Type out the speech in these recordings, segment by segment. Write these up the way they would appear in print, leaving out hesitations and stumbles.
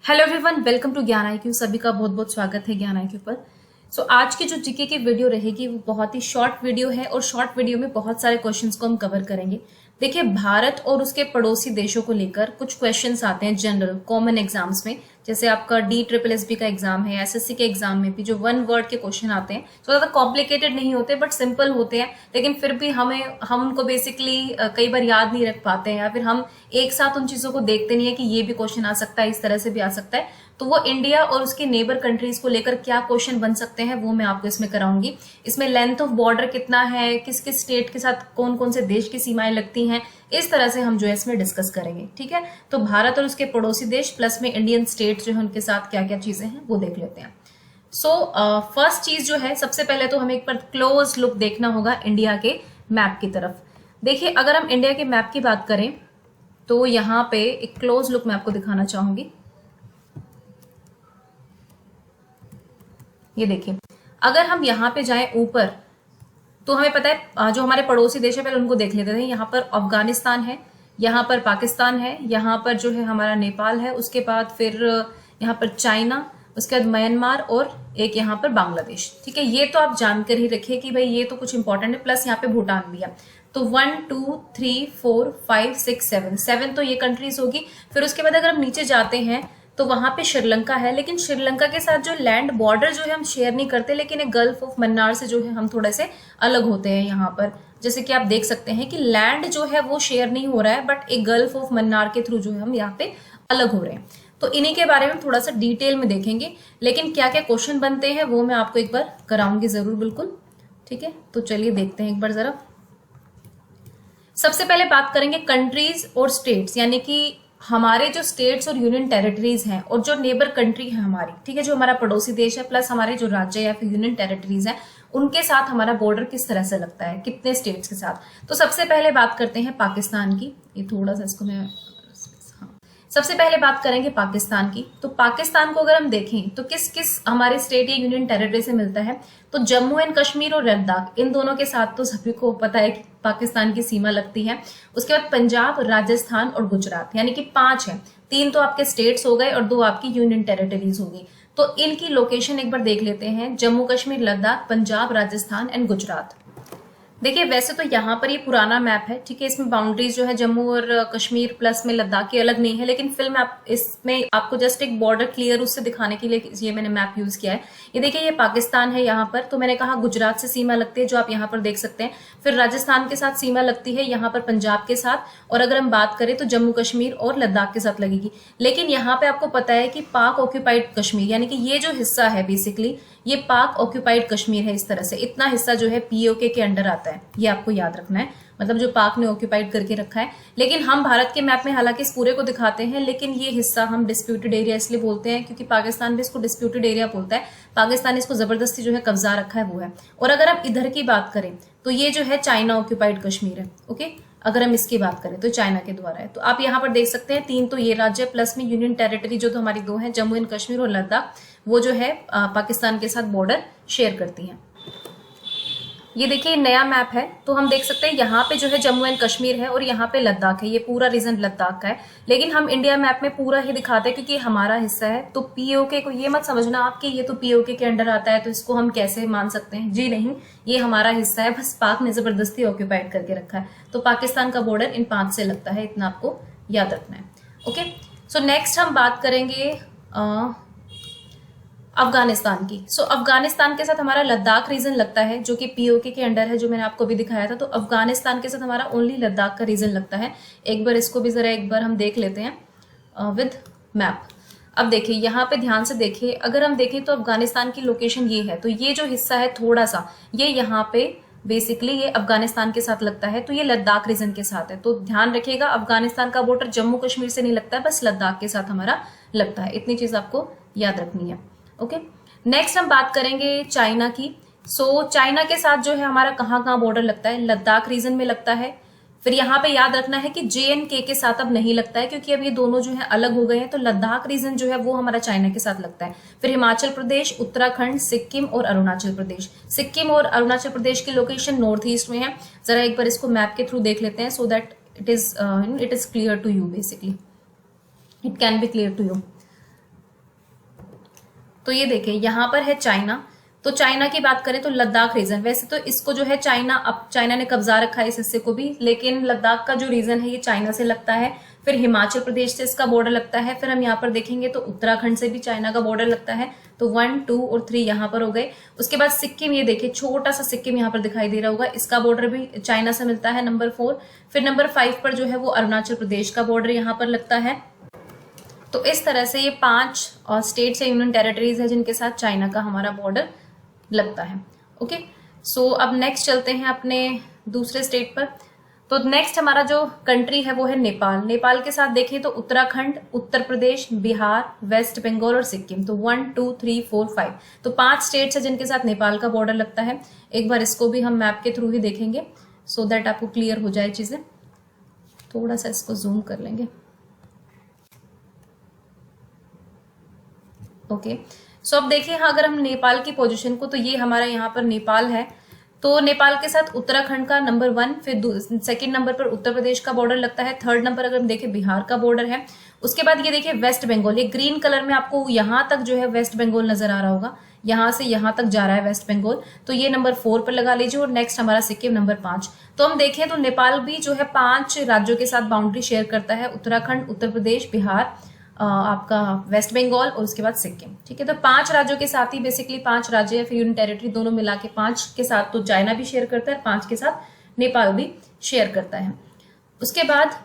Hello everyone, welcome to ज्ञान IQ। सभी का बहुत बहुत स्वागत है ज्ञान IQ पर। आज की जो जीके की वीडियो रहेगी वो बहुत ही शॉर्ट वीडियो है और शॉर्ट वीडियो में बहुत सारे क्वेश्चंस को हम कवर करेंगे। देखिए, भारत और उसके पड़ोसी देशों को लेकर कुछ क्वेश्चंस आते हैं जनरल कॉमन एग्जाम्स में। जैसे आपका DSSB का एग्जाम है, SSC के एग्जाम में भी जो वन वर्ड के क्वेश्चन आते हैं तो ज्यादा कॉम्प्लिकेटेड नहीं होते बट सिंपल होते हैं, लेकिन फिर भी हम उनको बेसिकली कई बार याद नहीं रख पाते हैं या फिर हम एक साथ उन चीजों को देखते नहीं है कि ये भी क्वेश्चन आ सकता है, इस तरह से भी आ सकता है। तो वो इंडिया और उसके नेबर कंट्रीज को लेकर क्या क्वेश्चन बन सकते हैं वो मैं आपको इसमें कराऊंगी। इसमें लेंथ ऑफ बॉर्डर कितना है, किस किस स्टेट के साथ कौन कौन से देश की सीमाएं लगती हैं, इस तरह से हम जो है इसमें डिस्कस करेंगे। ठीक है, तो भारत और उसके पड़ोसी देश प्लस में इंडियन स्टेट जो है उनके साथ क्या क्या चीजें हैं वो देख लेते हैं। फर्स्ट चीज जो है, सबसे पहले तो हमें एक बार क्लोज लुक देखना होगा इंडिया के मैप की तरफ। देखिए, अगर हम इंडिया के मैप की बात करें तो यहाँ पे एक क्लोज लुक मैं आपको दिखाना चाहूंगी। ये देखिए, अगर हम यहाँ पे जाएं ऊपर तो हमें पता है जो हमारे पड़ोसी देश है पहले उनको देख लेते थे। यहाँ पर अफगानिस्तान है, यहाँ पर पाकिस्तान है, यहाँ पर जो है हमारा नेपाल है, उसके बाद फिर यहाँ पर चाइना, उसके बाद म्यांमार और एक यहाँ पर बांग्लादेश। ठीक है, ये तो आप जानकर ही रखिए कि भाई ये तो कुछ इंपॉर्टेंट है। प्लस यहाँ पे भूटान भी है। तो 1 2 3 4 5 6 7 तो ये कंट्रीज होगी। फिर उसके बाद अगर हम नीचे जाते हैं तो वहां पे श्रीलंका है, लेकिन श्रीलंका के साथ जो लैंड बॉर्डर जो है हम शेयर नहीं करते, लेकिन एक गल्फ ऑफ मन्नार से जो है हम थोड़े से अलग होते हैं यहाँ पर। जैसे कि आप देख सकते हैं कि लैंड जो है वो शेयर नहीं हो रहा है बट एक गल्फ ऑफ मन्नार के थ्रू जो है हम यहाँ पे अलग हो रहे हैं। तो इन्हीं के बारे में थोड़ा सा डिटेल में देखेंगे, लेकिन क्या क्या क्वेश्चन बनते हैं वो मैं आपको एक बार कराऊंगी जरूर, बिल्कुल। ठीक है, तो चलिए देखते हैं एक बार जरा। सबसे पहले बात करेंगे कंट्रीज और स्टेट्स, यानी कि हमारे जो स्टेट्स और यूनियन टेरिटरीज हैं और जो नेबर कंट्री है हमारी, ठीक है, जो हमारा पड़ोसी देश है प्लस हमारे जो राज्य या फिर यूनियन टेरिटरीज हैं उनके साथ हमारा बॉर्डर किस तरह से लगता है, कितने स्टेट्स के साथ। तो सबसे पहले बात करते हैं पाकिस्तान की। ये थोड़ा सा इसको मैं सबसे पहले बात करेंगे पाकिस्तान की। तो पाकिस्तान को अगर हम देखें तो किस किस हमारे स्टेट या यूनियन टेरिटरी से मिलता है, तो जम्मू एंड कश्मीर और लद्दाख, इन दोनों के साथ तो सभी को पता है कि पाकिस्तान की सीमा लगती है। उसके बाद पंजाब, राजस्थान और गुजरात, यानी कि 5 है। 3 तो आपके स्टेट्स हो गए और 2 आपकी यूनियन टेरिटरीज होगी। तो इनकी लोकेशन एक बार देख लेते हैं, जम्मू कश्मीर, लद्दाख, पंजाब, राजस्थान एंड गुजरात। देखिए, वैसे तो यहाँ पर ये पुराना मैप है, ठीक है, इसमें बाउंड्रीज जो है जम्मू और कश्मीर प्लस में लद्दाख की अलग नहीं है, लेकिन फिल्म इसमें आपको जस्ट एक बॉर्डर क्लियर उससे दिखाने के लिए ये मैंने मैप यूज किया है। ये देखिए, ये पाकिस्तान है यहाँ पर। तो मैंने कहा गुजरात से सीमा लगती है जो आप यहाँ पर देख सकते हैं। फिर राजस्थान के साथ सीमा लगती है यहाँ पर पंजाब के साथ, और अगर हम बात करें तो जम्मू कश्मीर और लद्दाख के साथ लगेगी। लेकिन यहाँ पे आपको पता है कि पाक ऑक्यूपाइड कश्मीर, यानी कि ये जो हिस्सा है बेसिकली ये पाक ऑक्यूपाइड कश्मीर है। इस तरह से इतना हिस्सा जो है POK के अंडर आता है, ये आपको याद रखना है, मतलब जो पाक ने ऑक्यूपाइड करके रखा है। लेकिन हम भारत के मैप में हालांकि इस पूरे को दिखाते हैं, लेकिन ये हिस्सा हम डिस्प्यूटेड एरिया इसलिए बोलते हैं क्योंकि पाकिस्तान भी इसको डिस्प्यूटेड एरिया बोलता है। पाकिस्तान इसको जबरदस्ती जो है कब्जा रखा है वो है। और अगर आप इधर की बात करें तो ये जो है चाइना ऑक्यूपाइड कश्मीर है। ओके, अगर हम इसकी बात करें तो चाइना के द्वारा है। तो आप यहाँ पर देख सकते हैं 3 तो ये राज्य प्लस में यूनियन टेरिटरी जो तो हमारी 2 है, जम्मू एंड कश्मीर और लद्दाख, वो जो है पाकिस्तान के साथ बॉर्डर शेयर करती हैं। ये देखिए नया मैप है, तो हम देख सकते हैं यहाँ पे जो है जम्मू एंड कश्मीर है और यहाँ पे लद्दाख है। ये पूरा रीजन लद्दाख का है, लेकिन हम इंडिया मैप में पूरा ही दिखाते हैं क्योंकि हमारा हिस्सा है। तो POK को ये मत समझना आप कि ये तो POK के अंडर आता है तो इसको हम कैसे मान सकते हैं, जी नहीं, ये हमारा हिस्सा है, बस पाक ने जबरदस्ती ऑक्यूपाइड करके रखा है। तो पाकिस्तान का बॉर्डर इन 5 से लगता है, इतना आपको याद रखना है। ओके, सो नेक्स्ट हम बात करेंगे अफगानिस्तान की। अफगानिस्तान के साथ हमारा लद्दाख रीजन लगता है जो कि POK के अंडर है, जो मैंने आपको भी दिखाया था। तो अफगानिस्तान के साथ हमारा ओनली लद्दाख का रीजन लगता है। एक बार इसको भी जरा एक बार हम देख लेते हैं विद मैप। अब देखिए, यहाँ पे ध्यान से देखिए, अगर हम देखें तो अफगानिस्तान की लोकेशन ये है। तो ये जो हिस्सा है थोड़ा सा, ये यहाँ पे बेसिकली ये अफगानिस्तान के साथ लगता है, तो ये लद्दाख रीजन के साथ है। तो ध्यान रखिएगा, अफगानिस्तान का बॉर्डर जम्मू कश्मीर से नहीं लगता है, बस लद्दाख के साथ हमारा लगता है। इतनी चीज आपको याद रखनी है। ओके, नेक्स्ट हम बात करेंगे चाइना की। चाइना के साथ जो है हमारा कहाँ कहाँ बॉर्डर लगता है, लद्दाख रीजन में लगता है। फिर यहाँ पे याद रखना है कि JNK के साथ अब नहीं लगता है क्योंकि अब ये दोनों जो है अलग हो गए हैं। तो लद्दाख रीजन जो है वो हमारा चाइना के साथ लगता है। फिर हिमाचल प्रदेश, उत्तराखंड, सिक्किम और अरुणाचल प्रदेश। सिक्किम और अरुणाचल प्रदेश की लोकेशन नॉर्थ ईस्ट में है। जरा एक बार इसको मैप के थ्रू देख लेते हैं so that it is clear to you, basically it can be clear to you. तो ये देखें यहाँ पर है चाइना, तो चाइना की बात करें तो लद्दाख रीजन, वैसे तो इसको जो है चाइना, अब चाइना ने कब्जा रखा है इस हिस्से को भी, लेकिन लद्दाख का जो रीजन है ये चाइना से लगता है। फिर हिमाचल प्रदेश से इसका बॉर्डर लगता है। फिर हम यहाँ पर देखेंगे तो उत्तराखंड से भी चाइना का बॉर्डर लगता है। तो 1, 2 और 3 यहाँ पर हो गए। उसके बाद सिक्किम, ये देखिए छोटा सा सिक्किम यहाँ पर दिखाई दे रहा होगा, इसका बॉर्डर भी चाइना से मिलता है, नंबर 4। फिर नंबर 5 पर जो है वो अरुणाचल प्रदेश का बॉर्डर यहाँ पर लगता है। तो इस तरह से ये 5 स्टेट्स या यूनियन टेरिटरीज है जिनके साथ चाइना का हमारा बॉर्डर लगता है। ओके, सो अब नेक्स्ट चलते हैं अपने दूसरे स्टेट पर। तो नेक्स्ट हमारा जो कंट्री है वो है नेपाल। नेपाल के साथ देखें तो उत्तराखंड, उत्तर प्रदेश, बिहार, वेस्ट बंगाल और सिक्किम। तो 1, 2, 3, 4, 5, तो 5 स्टेट्स है जिनके साथ नेपाल का बॉर्डर लगता है। एक बार इसको भी हम मैप के थ्रू ही देखेंगे सो दैट आपको क्लियर हो जाए चीजें। थोड़ा सा इसको जूम कर लेंगे। ओके, सो अब देखिए हाँ, अगर हम नेपाल की पोजीशन को, तो ये हमारा यहाँ पर नेपाल है। तो नेपाल के साथ उत्तराखंड का नंबर 1, फिर सेकंड नंबर पर उत्तर प्रदेश का बॉर्डर लगता है। थर्ड नंबर अगर हम देखें बिहार का बॉर्डर है। उसके बाद ये देखिए वेस्ट बंगाल, ये ग्रीन कलर में आपको यहाँ तक जो है वेस्ट बंगाल नजर आ रहा होगा, यहाँ से यहाँ तक जा रहा है वेस्ट बंगाल, तो ये नंबर 4 पर लगा लीजिए। और नेक्स्ट हमारा सिक्किम नंबर 5। तो हम देखें तो नेपाल भी जो है 5 राज्यों के साथ बाउंड्री शेयर करता है, उत्तराखंड, उत्तर प्रदेश, बिहार, आपका वेस्ट बंगाल और उसके बाद सिक्किम। ठीक है, तो 5 राज्यों के साथ ही बेसिकली 5 राज्य या फिर यूनियन टेरिटरी दोनों मिला के 5 के साथ तो चाइना भी शेयर करता है, 5 के साथ नेपाल भी शेयर करता है। उसके बाद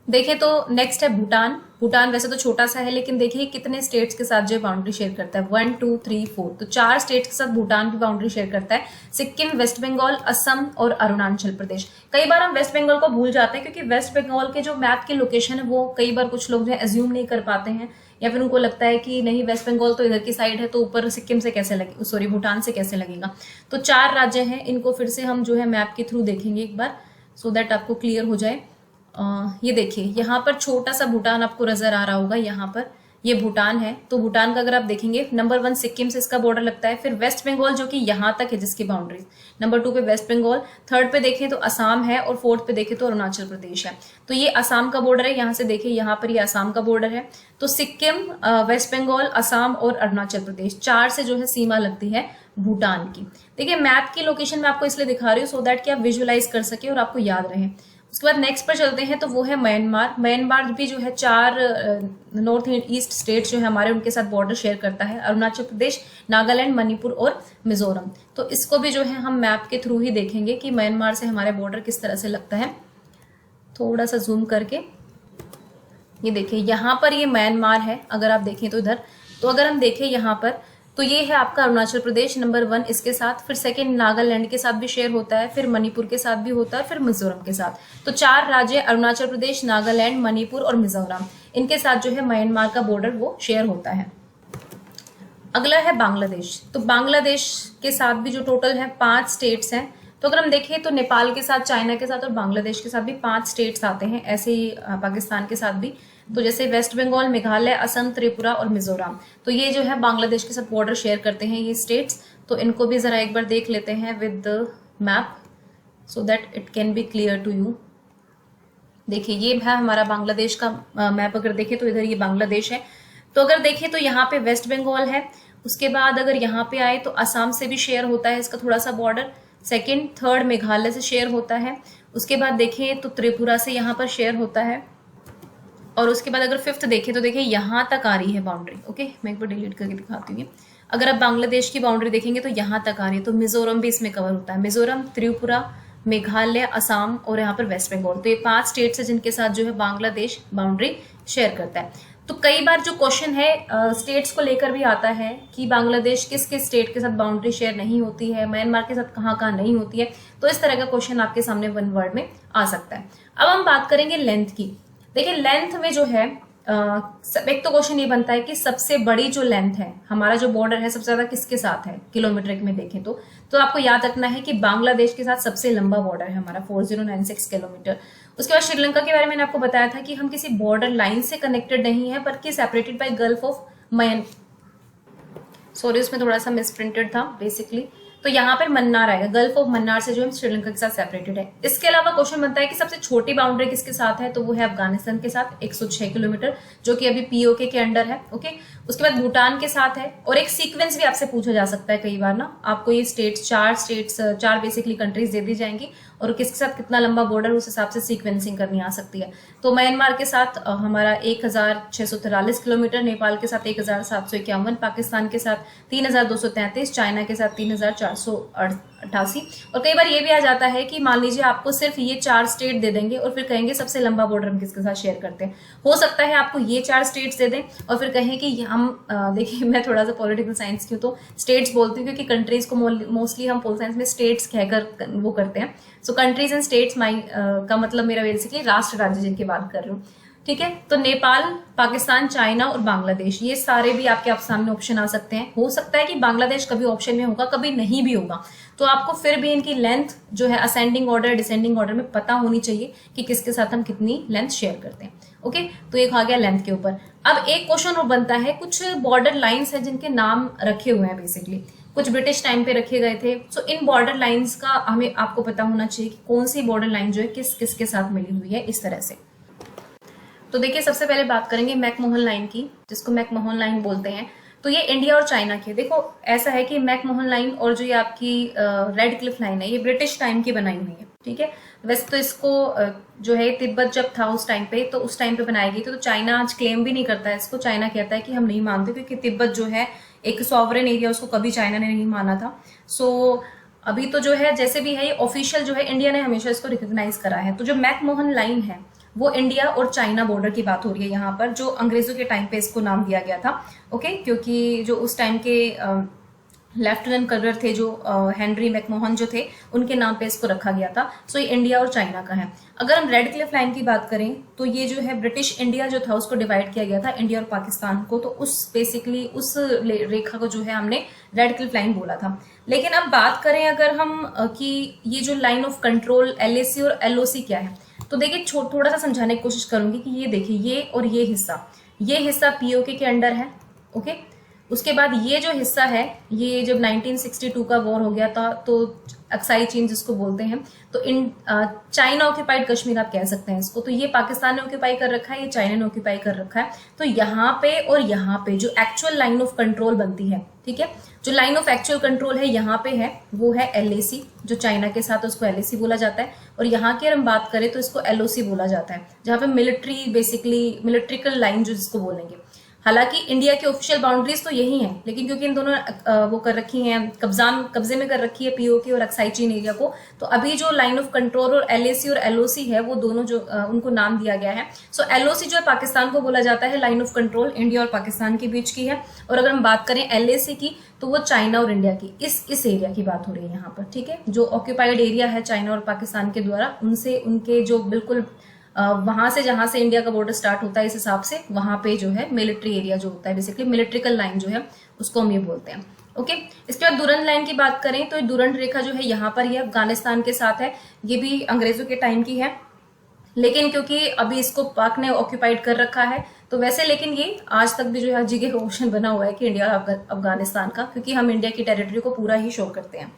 देखें तो नेक्स्ट है भूटान। भूटान वैसे तो छोटा सा है, लेकिन देखिए कितने स्टेट्स के साथ जो बाउंड्री शेयर करता है, 1, 2, 3, 4, तो 4 स्टेट्स के साथ भूटान भी बाउंड्री शेयर करता है। सिक्किम, वेस्ट बंगाल, असम और अरुणाचल प्रदेश। कई बार हम वेस्ट बंगाल को भूल जाते हैं क्योंकि वेस्ट बंगाल के जो मैप की लोकेशन है वो कई बार कुछ लोग जो है एज्यूम नहीं कर पाते हैं, या फिर उनको लगता है कि नहीं वेस्ट बंगाल तो इधर की साइड है तो ऊपर सिक्किम से कैसे लगे, सॉरी भूटान से कैसे लगेगा। तो 4 राज्य हैं, इनको फिर से हम जो है मैप के थ्रू देखेंगे एक बार सो दैट आपको क्लियर हो जाए। ये देखिए यहाँ पर छोटा सा भूटान आपको नजर आ रहा होगा, यहाँ पर ये भूटान है। तो भूटान का अगर आप देखेंगे नंबर 1 सिक्किम से इसका बॉर्डर लगता है। फिर वेस्ट बंगाल जो कि यहाँ तक है जिसकी बाउंड्री, नंबर 2 पे वेस्ट बंगाल, थर्ड पे देखें तो असम है और फोर्थ पे देखें तो अरुणाचल प्रदेश है। तो ये असम का बॉर्डर है, यहाँ से देखिए यहाँ पर ये असम का बॉर्डर है। तो सिक्किम, वेस्ट बंगाल, असम और अरुणाचल प्रदेश 4 से जो है सीमा लगती है भूटान की। देखिए मैप की लोकेशन मैं आपको इसलिए दिखा रही हूँ सो दैट कि आप विजुअलाइज कर सके और आपको याद रहे। उसके बाद नेक्स्ट पर चलते हैं तो वो है म्यांमार। म्यांमार भी जो है 4 नॉर्थ ईस्ट स्टेट जो है हमारे उनके साथ बॉर्डर शेयर करता है, अरुणाचल प्रदेश, नागालैंड, मणिपुर और मिजोरम। तो इसको भी जो है हम मैप के थ्रू ही देखेंगे कि म्यांमार से हमारे बॉर्डर किस तरह से लगता है। थोड़ा सा जूम करके ये देखिए यहाँ पर ये म्यांमार है, अगर आप देखें तो इधर। तो अगर हम देखें यहाँ पर तो ये है आपका अरुणाचल प्रदेश नंबर 1 इसके साथ, फिर सेकंड नागालैंड के साथ भी शेयर होता है, फिर मणिपुर के साथ भी होता है, फिर मिजोरम के साथ। तो 4 राज्य अरुणाचल प्रदेश, नागालैंड, मणिपुर और मिजोरम, इनके साथ जो है म्यांमार का बॉर्डर वो शेयर होता है। अगला है बांग्लादेश। तो बांग्लादेश के साथ भी जो टोटल है 5 स्टेट्स हैं। तो अगर हम देखें तो नेपाल के साथ, चाइना के साथ और बांग्लादेश के साथ भी 5 स्टेट्स आते हैं, ऐसे ही पाकिस्तान के साथ भी। तो जैसे वेस्ट बंगाल, मेघालय, असम, त्रिपुरा और मिजोरम, तो ये जो है बांग्लादेश के साथ बॉर्डर शेयर करते हैं ये स्टेट्स। तो इनको भी जरा एक बार देख लेते हैं with the map so that it can be clear to you. देखिए ये है हमारा बांग्लादेश का मैप, अगर देखें तो इधर ये बांग्लादेश है। तो अगर देखें तो यहाँ पे वेस्ट बंगाल है, उसके बाद अगर यहाँ पे आए तो असम से भी शेयर होता है इसका थोड़ा सा बॉर्डर, सेकंड थर्ड मेघालय से शेयर होता है। उसके बाद देखें तो त्रिपुरा से यहाँ पर शेयर होता है, और उसके बाद अगर 5th देखें तो देखिए यहाँ तक आ रही है बाउंड्री। ओके, मैं एक बार डिलीट करके दिखाती हूँ। अगर आप बांग्लादेश की बाउंड्री देखेंगे तो यहाँ तक आ रही है। तो मिजोरम भी इसमें कवर होता है, मिजोरम, त्रिपुरा, मेघालय, असम और यहाँ पर वेस्ट बंगाल। तो ये 5 स्टेट्स है जिनके साथ जो है बांग्लादेश बाउंड्री शेयर करता है। तो कई बार जो क्वेश्चन है स्टेट्स को लेकर भी आता है कि बांग्लादेश किस किस स्टेट के साथ बाउंड्री शेयर नहीं होती है, म्यांमार के साथ कहाँ कहाँ नहीं होती है। तो इस तरह का क्वेश्चन आपके सामने 1 वर्ड में आ सकता है। अब हम बात करेंगे लेंथ की। देखिए लेंथ में जो है एक तो क्वेश्चन ये बनता है कि सबसे बड़ी जो लेंथ है, हमारा जो बॉर्डर है सबसे ज्यादा किसके साथ है किलोमीटर में देखें तो आपको याद रखना है कि बांग्लादेश के साथ सबसे लंबा बॉर्डर है हमारा 4096 किलोमीटर। उसके बाद श्रीलंका के बारे में मैंने आपको बताया था कि हम किसी बॉर्डर लाइन से कनेक्टेड नहीं है बल्कि separated by gulf of Mannar, sorry उसमें थोड़ा सा मिसप्रिंटेड था बेसिकली। तो यहाँ पर मन्नार आएगा, गल्फ ऑफ मन्नार से जो है श्रीलंका के साथ सेपरेटेड है। इसके अलावा क्वेश्चन बनता है कि सबसे छोटी बाउंड्री किसके साथ है, तो वो है अफगानिस्तान के साथ 106 किलोमीटर, जो कि अभी पीओके के अंडर है। ओके, उसके बाद भूटान के साथ है। और एक सीक्वेंस भी आपसे पूछा जा सकता है कई बार ना, आपको ये चार बेसिकली कंट्रीज दे दी जाएंगी और किसके साथ कितना लंबा बॉर्डर, उस हिसाब से सीक्वेंसिंग करनी आ सकती है। तो म्यांमार के साथ हमारा 1643 किलोमीटर, नेपाल के साथ 1751, पाकिस्तान के साथ 3233, चाइना के साथ 3488। और कई बार ये भी आ जाता है कि मान लीजिए आपको सिर्फ ये 4 स्टेट दे देंगे और फिर कहेंगे सबसे लंबा बॉर्डर हम किसके साथ शेयर करते हैं। हो सकता है आपको ये 4 स्टेट्स दे दें और फिर कहें कि हम देखिए, मैं थोड़ा सा पॉलिटिकल साइंस क्यों तो स्टेट्स बोलती हूँ, क्योंकि कंट्रीज को मोस्टली हम पोल साइंस में स्टेट्स कहकर वो करते हैं। सो कंट्रीज एंड स्टेट्स का मतलब मेरा बेसिकली राष्ट्र राज्य जिनकी बात कर रही हूँ। ठीक है, तो नेपाल, पाकिस्तान, चाइना और बांग्लादेश, ये सारे भी आपके सामने ऑप्शन आ सकते हैं। हो सकता है कि बांग्लादेश कभी ऑप्शन में होगा, कभी नहीं भी होगा, तो आपको फिर भी इनकी लेंथ जो है असेंडिंग ऑर्डर डिसेंडिंग ऑर्डर में पता होनी चाहिए कि किसके साथ हम कितनी लेंथ शेयर करते हैं। ओके, तो एक आ गया लेंथ के ऊपर। अब एक क्वेश्चन और बनता है, कुछ बॉर्डर लाइन्स है जिनके नाम रखे हुए हैं, बेसिकली कुछ ब्रिटिश टाइम पे रखे गए थे। सो इन बॉर्डर लाइन्स का हमें आपको पता होना चाहिए कि कौन सी बॉर्डर लाइन जो है किस किस के साथ मिली हुई है, इस तरह से। तो देखिए, सबसे पहले बात करेंगे मैकमोहन लाइन की, जिसको मैकमोहन लाइन बोलते हैं। तो ये इंडिया और चाइना की, देखो ऐसा है कि मैकमोहन लाइन और जो ये आपकी रेड क्लिफ लाइन है, ये ब्रिटिश टाइम की बनाई हुई है। ठीक है, वैसे तो इसको जो है तिब्बत जब था उस टाइम पे, तो उस टाइम पे बनाई गई। तो चाइना आज क्लेम भी नहीं करता है इसको। चाइना कहता है कि हम नहीं मानते, क्योंकि तिब्बत जो है एक सॉवरेन एरिया, उसको कभी चाइना ने नहीं माना था। सो अभी तो जो है जैसे भी है, ये ऑफिशियल जो है इंडिया ने हमेशा इसको रिकॉग्नाइज करा है। तो जो मैकमोहन लाइन है वो इंडिया और चाइना बॉर्डर की बात हो रही है यहाँ पर, जो अंग्रेजों के टाइम पे इसको नाम दिया गया था। ओके, क्योंकि जो उस टाइम के लेफ्टिनेंट कर्नल थे जो हेनरी मैकमोहन जो थे, उनके नाम पे इसको रखा गया था। सो ये इंडिया और चाइना का है। अगर हम रेड क्लिफ लाइन की बात करें तो ये जो है ब्रिटिश इंडिया जो था उसको डिवाइड किया गया था, इंडिया और पाकिस्तान को। तो उस बेसिकली उस रेखा को जो है हमने रेड क्लिफ लाइन बोला था। लेकिन अब बात करें अगर हम कि ये जो लाइन ऑफ कंट्रोल LAC और LOC क्या है, तो देखिए थोड़ा सा समझाने की कोशिश करूंगी कि ये देखिए, ये और ये हिस्सा POK के अंडर है। ओके, उसके बाद ये जो हिस्सा है, ये जब 1962 का वॉर हो गया था, तो अक्साई चीन जिसको बोलते हैं, तो इन चाइना ऑक्यूपाइड कश्मीर आप कह सकते हैं इसको। तो ये पाकिस्तान ने ऑक्यूपाई कर रखा है, ये चाइना ने ऑक्यूपाई कर रखा है। तो यहाँ पे और यहाँ पे जो एक्चुअल लाइन ऑफ कंट्रोल बनती है, ठीक है, जो लाइन ऑफ एक्चुअल कंट्रोल है यहाँ पे है, वो है LAC, जो चाइना के साथ उसको LAC बोला जाता है। और यहाँ की अगर हम बात करें तो इसको LOC बोला जाता है, जहाँ पे मिलिट्री बेसिकली मिलिट्रिकल लाइन जो जिसको बोलेंगे। हालांकि इंडिया की ऑफिशियल बाउंड्रीज तो यही हैं, लेकिन क्योंकि इन दोनों वो कर रखी हैं, कब्जे में कर रखी है POK और अक्साई चीन एरिया को, तो अभी जो लाइन ऑफ कंट्रोल और LAC और LOC है, वो दोनों जो उनको नाम दिया गया है। सो LOC जो है पाकिस्तान को बोला जाता है, लाइन ऑफ कंट्रोल इंडिया और पाकिस्तान के बीच की है। और अगर हम बात करें LAC की, तो वो चाइना और इंडिया की इस एरिया की बात हो रही है यहाँ पर। ठीक है, जो ऑक्यूपाइड एरिया है चाइना और पाकिस्तान के द्वारा, उनसे उनके जो बिल्कुल वहां से जहां से इंडिया का बॉर्डर स्टार्ट होता है, इस हिसाब से वहां पे जो है मिलिट्री एरिया जो होता है, बेसिकली मिलिट्रिकल लाइन जो है उसको हम ये बोलते हैं। ओके, इसके बाद दुरंत लाइन की बात करें तो दुरंत रेखा जो है यहाँ पर ये अफगानिस्तान के साथ है। ये भी अंग्रेजों के टाइम की है, लेकिन क्योंकि अभी इसको पाक ने ऑक्यूपाइड कर रखा है, तो वैसे लेकिन ये आज तक भी जो है जगह ऑप्शन बना हुआ है कि इंडिया और अफगानिस्तान का, क्योंकि हम इंडिया की टेरिटरी को पूरा ही शो करते हैं।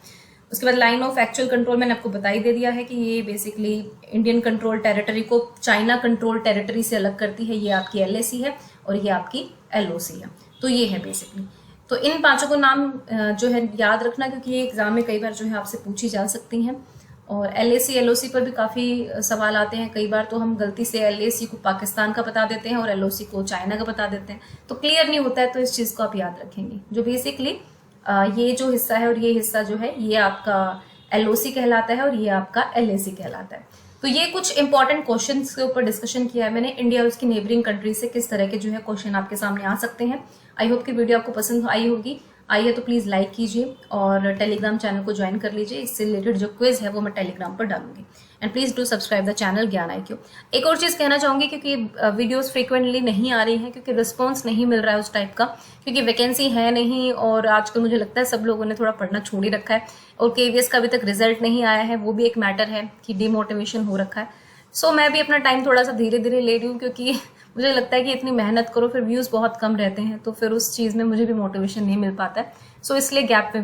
उसके बाद लाइन ऑफ एक्चुअल कंट्रोल मैंने आपको बता ही दे दिया है कि ये बेसिकली इंडियन कंट्रोल टेरिटरी को चाइना कंट्रोल टेरिटरी से अलग करती है। ये आपकी LAC है और ये आपकी LOC है। तो ये है बेसिकली। तो इन पांचों को नाम जो है याद रखना, क्योंकि ये एग्जाम में कई बार जो है आपसे पूछी जा सकती हैं। और LAC LOC पर भी काफी सवाल आते हैं। कई बार तो हम गलती से LAC को पाकिस्तान का बता देते हैं और LOC को चाइना का बता देते हैं, तो क्लियर नहीं होता है। तो इस चीज को आप याद रखेंगे। जो बेसिकली ये जो हिस्सा है और ये हिस्सा जो है, ये आपका LOC कहलाता है और ये आपका LAC कहलाता है। तो ये कुछ इंपॉर्टेंट क्वेश्चंस के ऊपर डिस्कशन किया है मैंने, इंडिया और उसकी नेबरिंग कंट्री से किस तरह के जो है क्वेश्चन आपके सामने आ सकते हैं। आई होप कि वीडियो आपको पसंद आई होगी। आई है तो प्लीज लाइक कीजिए और टेलीग्राम चैनल को ज्वाइन कर लीजिए। इससे रिलेटेड जो क्विज है वो मैं टेलीग्राम पर डालूंगी। And please do subscribe the channel ज्ञान IQ। एक और चीज कहना चाहूंगी, क्योंकि वीडियोस फ्रीक्वेंटली नहीं आ रही हैं, क्योंकि रिस्पॉन्स नहीं मिल रहा है उस टाइप का, क्योंकि वैकेंसी है नहीं। और आजकल मुझे लगता है सब लोगों ने थोड़ा पढ़ना छोड़ ही रखा है, और KVS का अभी तक रिजल्ट नहीं आया है, वो भी एक मैटर है कि डिमोटिवेशन हो रखा है। सो मैं भी अपना टाइम थोड़ा सा धीरे धीरे ले रही हूँ, क्योंकि मुझे लगता है कि इतनी मेहनत करो फिर व्यूज बहुत कम रहते हैं, तो फिर उस चीज में मुझे भी मोटिवेशन नहीं मिल पाता है। सो इसलिए गैप में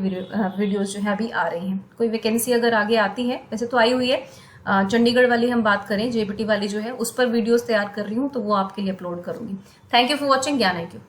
वीडियोज जो है अभी आ रही हैं। कोई वैकेंसी अगर आगे आती है, वैसे तो आई हुई है, चंडीगढ़ वाली हम बात करें, जेबीटी वाली जो है उस पर वीडियोस तैयार कर रही हूँ, तो वो आपके लिए अपलोड करूंगी। Thank you for watching. ज्ञान IQ।